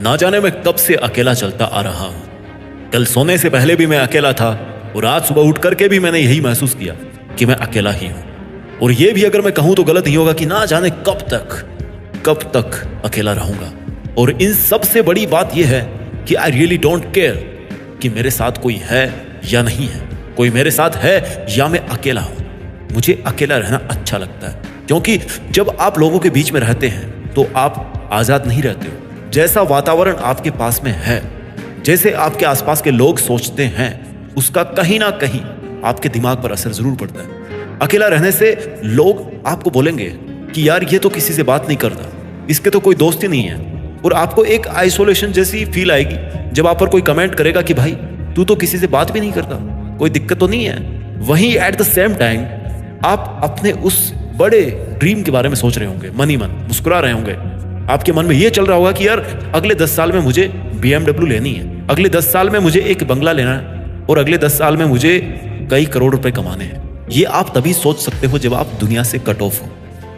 ना जाने मैं कब से अकेला चलता आ रहा हूं। कल सोने से पहले भी मैं अकेला था और आज सुबह उठ करके भी मैंने यही महसूस किया कि मैं अकेला ही हूं। और ये भी अगर मैं कहूं तो गलत नहीं होगा कि ना जाने कब तक अकेला रहूंगा। और इन सबसे बड़ी बात यह है कि आई रियली डोंट केयर कि मेरे साथ कोई है या नहीं है, कोई मेरे साथ है या मैं अकेला हूं। मुझे अकेला रहना अच्छा लगता है, क्योंकि जब आप लोगों के बीच में रहते हैं तो आप आजाद नहीं रहते हो। जैसा वातावरण आपके पास में है, जैसे आपके आसपास के लोग सोचते हैं, उसका कहीं ना कहीं आपके दिमाग पर असर जरूर पड़ता है। अकेला रहने से लोग आपको बोलेंगे कि यार ये तो किसी से बात नहीं करता, इसके तो कोई दोस्त ही नहीं है। और आपको एक आइसोलेशन जैसी फील आएगी जब आप पर कोई कमेंट करेगा कि भाई तू तो किसी से बात भी नहीं करता, कोई दिक्कत तो नहीं है। वहीं एट द सेम टाइम आप अपने उस बड़े ड्रीम के बारे में सोच रहे होंगे, मन ही मन मुस्कुरा रहे होंगे। आपके मन में यह चल रहा होगा कि यार अगले 10 साल में मुझे BMW लेनी है, अगले 10 साल में मुझे एक बंगला लेना है और अगले 10 साल में मुझे कई करोड़ रुपए कमाने हैं। ये आप तभी सोच सकते हो जब आप दुनिया से कट ऑफ हो,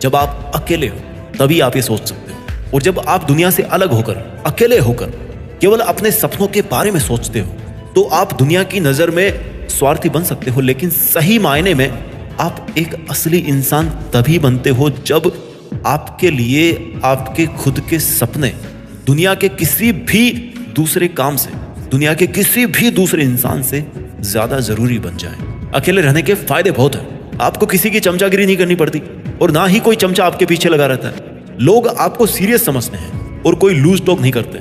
जब आप अकेले हो, तभी आप ये सोच सकते हो। और जब आप दुनिया से अलग होकर, अकेले होकर केवल अपने सपनों के बारे में सोचते हो तो आप दुनिया की नजर में स्वार्थी बन सकते हो, लेकिन सही मायने में आप एक असली इंसान तभी बनते हो जब आपके लिए आपके खुद के सपने दुनिया के किसी भी दूसरे काम से, दुनिया के किसी भी दूसरे इंसान से ज्यादा जरूरी बन जाए। अकेले रहने के फायदे बहुत हैं। आपको किसी की चमचागिरी नहीं करनी पड़ती और ना ही कोई चमचा आपके पीछे लगा रहता है। लोग आपको सीरियस समझते हैं और कोई लूज टॉक नहीं करते।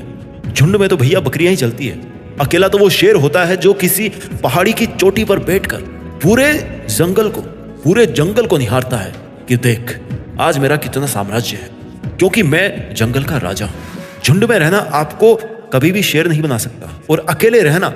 झुंड में तो भैया बकरियां ही चलती है। अकेला तो वो शेर होता है जो किसी पहाड़ी की चोटी पर बैठकर पूरे जंगल को निहारता है कि देख आज मेरा कितना साम्राज्य है, क्योंकि मैं जंगल का राजा हूं। झुंड में रहना आपको कभी भी शेर नहीं बना सकता और अकेले रहना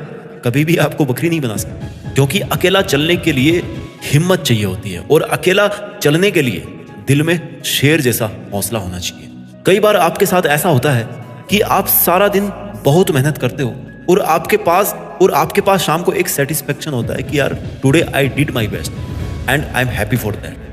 कभी भी आपको बकरी नहीं बना सकता, क्योंकि अकेला चलने के लिए हिम्मत चाहिए होती है और अकेला चलने के लिए दिल में शेर जैसा हौसला होना चाहिए। कई बार आपके साथ ऐसा होता है कि आप सारा दिन बहुत मेहनत करते हो और आपके पास शाम को एक सेटिस्फेक्शन होता है कि यार today I did my best and I am happy for that.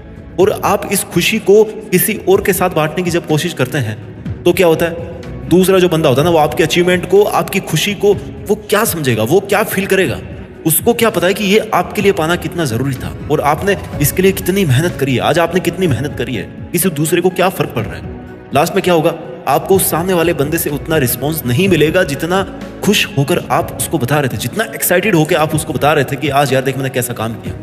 और आप इस खुशी को किसी और के साथ बांटने की जब कोशिश करते हैं तो क्या होता है, दूसरा जो बंदा होता है ना, वो आपके अचीवमेंट को, आपकी खुशी को वो क्या समझेगा, वो क्या फील करेगा। उसको क्या पता है कि ये आपके लिए पाना कितना जरूरी था और आपने इसके लिए कितनी मेहनत करी है, आज आपने कितनी मेहनत करी है। किसी दूसरे को क्या फर्क पड़ रहा है। लास्ट में क्या होगा, आपको सामने वाले बंदे से उतना रिस्पॉन्स नहीं मिलेगा जितना खुश होकर आप उसको बता रहे थे, जितना एक्साइटेड होकर आप उसको बता रहे थे कि आज यार देख मैंने कैसा काम किया,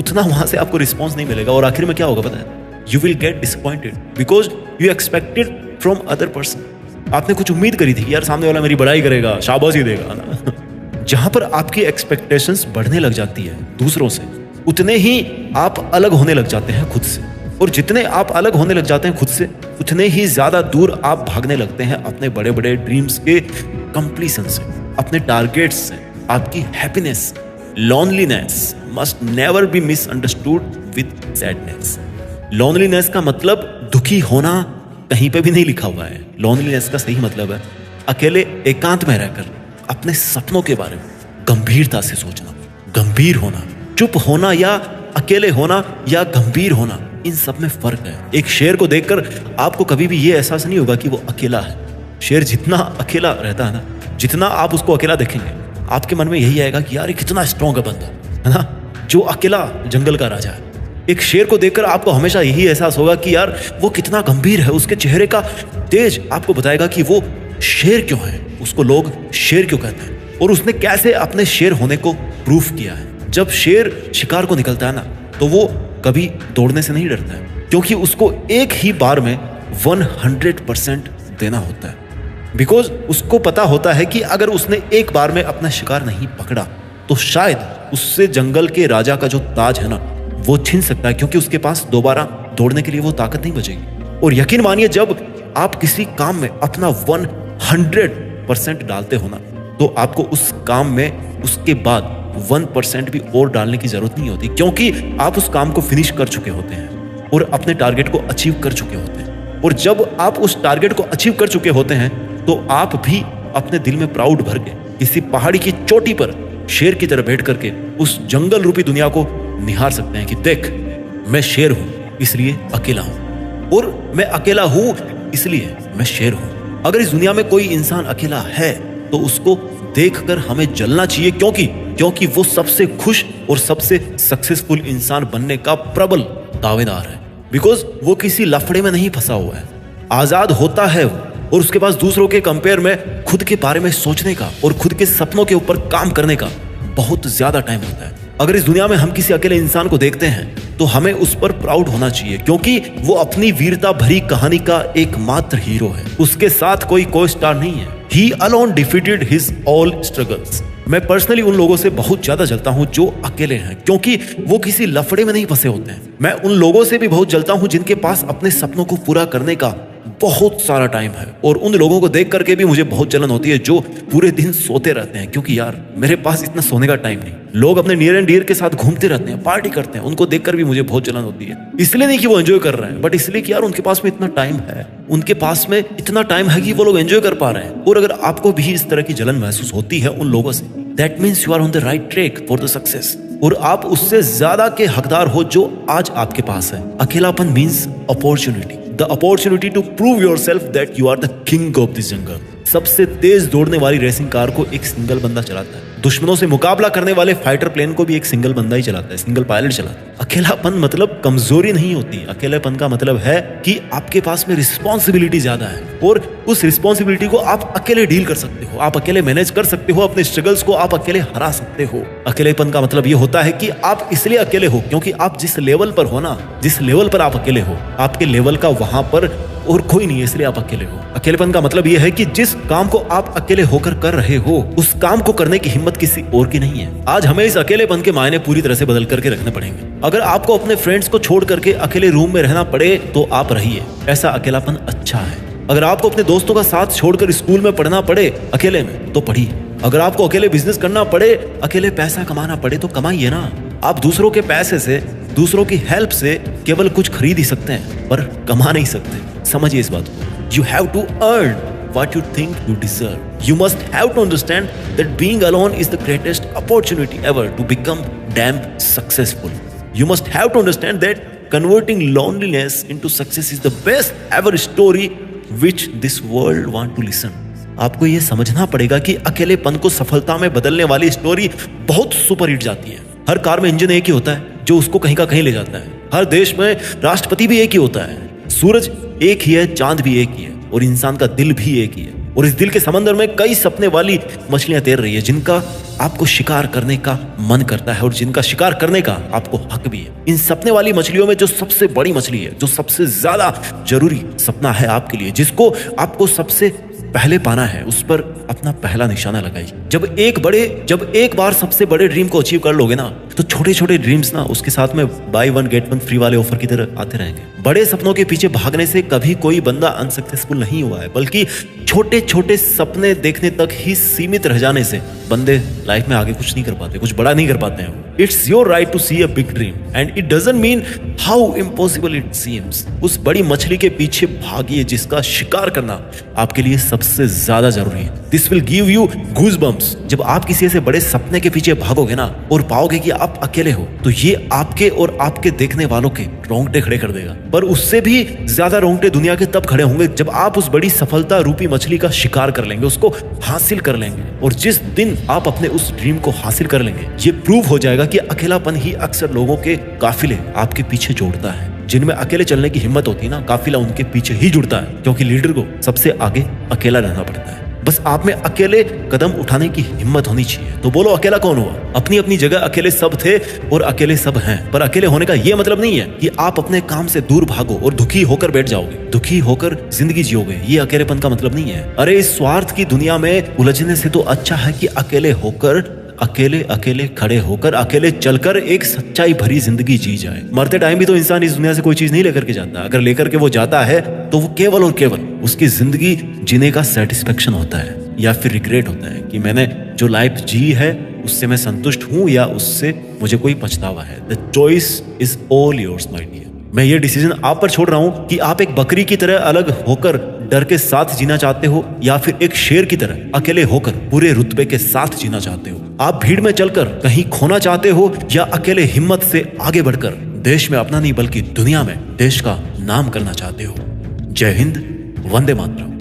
उतना वहां से आपको रिस्पॉन्स नहीं मिलेगा। और आखिर में क्या होगा पता है, you will get disappointed because you expected from other person. आपने कुछ उम्मीद करी थी कि यार सामने वाला मेरी बड़ाई करेगा, शाबाशी देगा ना। जहां पर आपकी एक्सपेक्टेशंस बढ़ने लग जाती है दूसरों से, उतने ही आप अलग होने लग जाते हैं खुद से। और जितने आप अलग होने लग जाते हैं खुद से, उतने ही ज्यादा दूर आप भागने लगते हैं अपने बड़े बड़े ड्रीम्स के कंप्लीशन से, अपने टारगेट्स से। आपकी happiness, loneliness must never be misunderstood with sadness. Loneliness का मतलब दुखी होना कहीं पे भी नहीं लिखा हुआ है। लोनलीनेस का सही मतलब है अकेले एकांत में रहकर अपने सपनों के बारे में गंभीरता से सोचना, गंभीर होना। चुप होना या अकेले होना या गंभीर होना, इन सब में फर्क है। एक शेर को देखकर आपको कभी भी ये एहसास नहीं होगा कि वो अकेला है। शेर जितना अकेला रहता है ना, जितना आप उसको अकेला देखेंगे, आपके मन में यही आएगा कि यार ये कितना स्ट्रॉन्ग है बंदा, है ना, जो अकेला जंगल का राजा है। एक शेर को देखकर आपको हमेशा यही एहसास होगा कि यार वो कितना गंभीर है। उसके चेहरे का तेज आपको बताएगा कि वो शेर क्यों है, उसको लोग शेर क्यों कहते हैं और उसने कैसे अपने शेर होने को प्रूफ किया है। जब शेर शिकार को निकलता है ना, तो वो कभी दौड़ने से नहीं डरता है, क्योंकि उसको एक ही बार में 100% देना होता है। बिकॉज उसको पता होता है कि अगर उसने एक बार में अपना शिकार नहीं पकड़ा तो शायद उससे जंगल के राजा का जो ताज है ना, वो छीन सकता है, क्योंकि उसके पास दोबारा दौड़ने के लिए वो ताकत नहीं बचेगी। और यकीन मानिए, जब आप किसी काम में अपना 100% डालते हो ना, तो आपको उस काम में उसके बाद 1% भी और डालने की जरूरत नहीं होती, क्योंकि आप उस काम को फिनिश कर चुके होते हैं और अपने टारगेट को अचीव कर चुके होते हैं। और जब आप उस टारगेट को अचीव कर चुके होते हैं तो आप भी अपने दिल में प्राउड भर के किसी पहाड़ी की चोटी पर शेर की तरह बैठ करके उस जंगल रूपी दुनिया को निहार सकते हैं कि देख मैं शेर हूं इसलिए अकेला हूं, और मैं अकेला हूं इसलिए मैं शेर हूं। अगर इस दुनिया में कोई इंसान अकेला है तो उसको देखकर हमें जलना चाहिए, क्योंकि वो सबसे खुश और सबसे सक्सेसफुल इंसान बनने का प्रबल दावेदार है। बिकॉज वो किसी लफड़े में नहीं फंसा हुआ है, आजाद होता है वो, और उसके पास दूसरों के कंपेयर में खुद के बारे में सोचने का और खुद के सपनों के ऊपर काम करने का बहुत ज्यादा टाइम होता है। अगर इस दुनिया में हम किसी अकेले इंसान को देखते हैं तो हमें उस पर प्राउड होना चाहिए, क्योंकि वो अपनी वीरता भरी कहानी का एकमात्र हीरो है। उसके साथ कोई को स्टार नहीं है। He alone defeated his all struggles। मैं पर्सनली उन लोगों से बहुत ज्यादा जलता हूं जो अकेले हैं, क्योंकि वो किसी लफड़े में नहीं फंसे होते हैं। मैं उन लोगों से भी बहुत जलता हूं जिनके पास अपने सपनों को पूरा करने का बहुत सारा टाइम है, और उन लोगों को देख करके भी मुझे बहुत जलन होती है जो पूरे दिन सोते रहते हैं, क्योंकि यार मेरे पास इतना सोने का टाइम नहीं। लोग अपने नियर एंड डियर के साथ घूमते रहते हैं, पार्टी करते हैं, उनको देखकर भी मुझे बहुत जलन होती है। इसलिए नहीं कि वो एंजॉय कर रहे हैं, बट इसलिए कि यार उनके पास में इतना टाइम है, उनके पास में इतना टाइम है कि वो लोग एंजॉय कर पा रहे हैं। और अगर आपको भी इस तरह की जलन महसूस होती है उन लोगों से, that means you are on the right track for the success, और आप उससे ज्यादा के हकदार हो जो आज आपके पास है। अकेलापन means opportunity, the opportunity to prove yourself that you are the king of this jungle. सबसे तेज दौड़ने वाली रेसिंग कार को एक सिंगल बंदा चलाता है, दुश्मनों से मुकाबला करने वाले फाइटर प्लेन को भी एक सिंगल बंदा ही चलाता है, सिंगल पायलट चलाता है। अकेलापन मतलब कमजोरी नहीं होती, अकेलेपन का मतलब है कि आपके पास में रिस्पॉन्सिबिलिटी ज्यादा है, और उस रिस्पॉन्सिबिलिटी को आप अकेले डील कर सकते हो, आप अकेले मैनेज कर सकते हो, अपने स्ट्रगल्स को आप अकेले हरा सकते हो। अकेलेपन का मतलब ये होता है कि आप इसलिए अकेले हो क्योंकि आप जिस लेवल पर हो ना, जिस लेवल पर आप अकेले हो, आपके लेवल का वहां पर और कोई नहीं है, इसलिए आप अकेले हो। अकेलेपन का मतलब यह है कि जिस काम को आप अकेले होकर कर रहे हो, उस काम को करने की हिम्मत किसी और की नहीं है। आज हमें इस अकेलेपन के मायने पूरी तरह से बदल करके रखने पड़ेंगे। अगर आपको अपने फ्रेंड्स को छोड़ करके अकेले रूम में रहना पड़े तो आप रहिए, ऐसा अकेलापन अच्छा है। अगर आपको अपने दोस्तों का साथ छोड़कर स्कूल में पढ़ना पड़े अकेले में तो पढ़िए। अगर आपको अकेले बिजनेस करना पड़े, अकेले पैसा कमाना पड़े तो कमाइए ना। आप दूसरों के पैसे से, दूसरों की हेल्प से केवल कुछ खरीद ही सकते हैं पर कमा नहीं सकते। समझिए इस बात को। You have to earn what you think you deserve. You must have to understand that being alone is the greatest opportunity ever to become damn successful. You must have to understand that converting loneliness into success is the best ever story which this world want to listen. आपको ये समझना पड़ेगा कि अकेलेपन को सफलता में बदलने वाली स्टोरी बहुत सुपर हिट जाती है। हर कार में इंजन एक ही होता है जो उसको कहीं का कहीं ले जाता है। हर देश में राष्ट्रपति भी एक ही होता है। सूरज एक ही है, चांद भी एक ही है, और इंसान का दिल भी एक ही है। और इस दिल के समंदर में कई सपने वाली मछलियां तैर रही है जिनका आपको शिकार करने का मन करता है और जिनका शिकार करने का आपको हक भी है। इन सपने वाली मछलियों में जो सबसे बड़ी मछली है, जो सबसे ज्यादा जरूरी सपना है आपके लिए, जिसको आपको सबसे पहले पाना है, उस पर अपना पहला निशाना लगाइए। जब एक बार सबसे बड़े ड्रीम को अचीव कर लोगे ना, तो छोटे छोटे ड्रीम्स ना उसके साथ में by one get one free वाले ऑफर की तरह आते रहेंगे। बड़े सपनों के पीछे भागने से कभी कोई बंदा अनसक्सेसफुल नहीं हुआ है, बल्कि छोटे छोटे सपने देखने तक ही सीमित रह जाने से बंदे लाइफ में आगे कुछ नहीं कर पाते, कुछ बड़ा नहीं कर पाते हैं। It's your right to see a big dream and it doesn't mean how impossible it seems. उस बड़ी मछली के पीछे भागिए जिसका शिकार करना आपके लिए सबसे ज्यादा जरूरी है। This will give you goosebumps. जब आप किसी ऐसे बड़े सपने के पीछे भागोगे ना और पाओगे कि आप अकेले हो, तो ये आपके और आपके देखने वालों के रोंगटे खड़े कर देगा। पर उससे भी ज्यादा रोंगटे दुनिया के तब खड़े होंगे जब आप उस बड़ी सफलता रूपी मछली का शिकार कर लेंगे, उसको हासिल कर लेंगे। और जिस दिन आप अपने उस ड्रीम को हासिल कर लेंगे, ये प्रूव हो जाएगा कि अकेलापन ही अक्सर लोगों के काफिले आपके पीछे जोड़ता है। जिनमें अकेले चलने की हिम्मत होती है ना, काफिला उनके पीछे ही जुड़ता है, क्योंकि लीडर को सबसे आगे अकेला रहना पड़ता है। बस आप में अकेले कदम उठाने की हिम्मत होनी चाहिए। तो बोलो अकेला कौन हुआ? अपनी अपनी जगह अकेले सब थे और अकेले सब हैं। पर अकेले होने का यह मतलब नहीं है कि आप अपने काम से दूर भागो और दुखी होकर बैठ जाओगे, दुखी होकर जिंदगी जियोगे। ये अकेलेपन का मतलब नहीं है। अरे इस स्वार्थ की दुनिया में उलझने से तो अच्छा है कि अकेले होकर, अकेले खड़े होकर, अकेले चलकर एक सच्चाई भरी जिंदगी जी जाए। मरते टाइम भी तो इंसान इस दुनिया से कोई चीज नहीं लेकर के जाता। अगर लेकर के वो जाता है तो वो केवल और केवल उसकी जिंदगी जीने का सेटिस्फेक्शन होता है, या फिर रिग्रेट होता है कि मैंने जो लाइफ जी है उससे मैं संतुष्ट हूं या उससे मुझे कोई पछतावा है। The choice is all yours my dear. मैं ये डिसीजन आप पर छोड़ रहा हूं कि आप एक बकरी की तरह अलग होकर डर के साथ जीना चाहते हो, या फिर एक शेर की तरह अकेले होकर पूरे रुतबे के साथ जीना चाहते हो। आप भीड़ में चलकर कहीं खोना चाहते हो, या अकेले हिम्मत से आगे बढ़कर देश में अपना नहीं बल्कि दुनिया में देश का नाम करना चाहते हो। जय हिंद, वंदे मातरम।